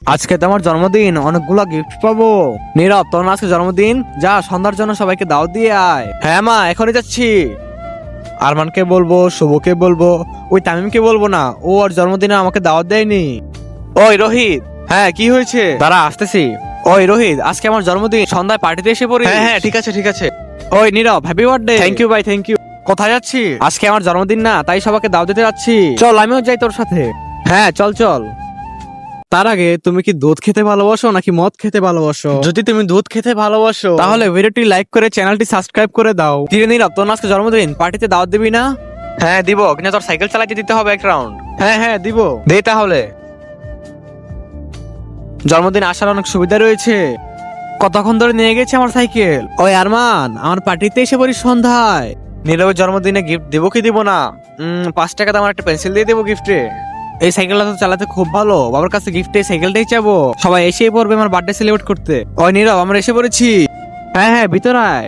আজকে তো আমার জন্মদিন, অনেকগুলো গিফট পাবো। নীরব, তোর না আজকে জন্মদিন, যা সন্ধ্যার জন্য সবাইকে দাওয়াত দিয়ে আয়। হ্যাঁ মা, এখনই যাচ্ছি। আরমানকে বলবো, শুভকে বলবো, ওই তামিমকে বলবো না, ও আর জন্মদিনে আমাকে দাওয়াত দেয়নি। ওই রোহিত। হ্যাঁ, কি হয়েছে? দাঁড়া, আসতেছি। ওই রোহিত, আজকে আমার জন্মদিন, সন্ধ্যায় পার্টিতে এসে পড়ি। হ্যাঁ হ্যাঁ, ঠিক আছে ঠিক আছে। ওই নীরব, হ্যাপি বার্থডে। থ্যাংক ইউ ভাই, থ্যাংক ইউ। কোথায় যাচ্ছি? আজকে আমার জন্মদিন না, তাই সবাইকে দাওয়াত দিতে যাচ্ছি। চল, আমিও যাই তোর সাথে। হ্যাঁ, চল চল। তার আগে, তুমি কি দুধ খেতে ভালোবাসো নাকি মদ খেতে ভালোবাসো? যদি তুমি দুধ খেতে ভালোবাসো তাহলে ভিডিওটি লাইক করে চ্যানেলটি সাবস্ক্রাইব করে দাও। ধীরে নীরব, তোর না আজকে জন্মদিন, পার্টিতে দাওয়াত দিবি না? হ্যাঁ দিব, কিন্তু তোর সাইকেল চালাতে দিতে হবে এক রাউন্ড। হ্যাঁ হ্যাঁ দিব, দে তাহলে। জন্মদিন আসার অনেক সুবিধা রয়েছে। কতক্ষণ ধরে নিয়ে গেছে আমার সাইকেল। ওই আরমান, আমার পার্টিতে এসে পড়ি সন্ধ্যায়। নীরবের জন্মদিনে গিফট দিব কি দিব না? 5 টাকা আমার একটা পেন্সিল দিয়ে দেবো গিফটে। এই সাইকেলটা তো চালাতে খুব ভালো, বাবার কাছে গিফটে সাইকেলটাই চাবো। সবাই এসেই পড়বে আমার বার্থডে সেলিব্রেট করতে। ওই নীরব, আমরা এসে পড়েছি। হ্যাঁ হ্যাঁ, ভিতরে আয়।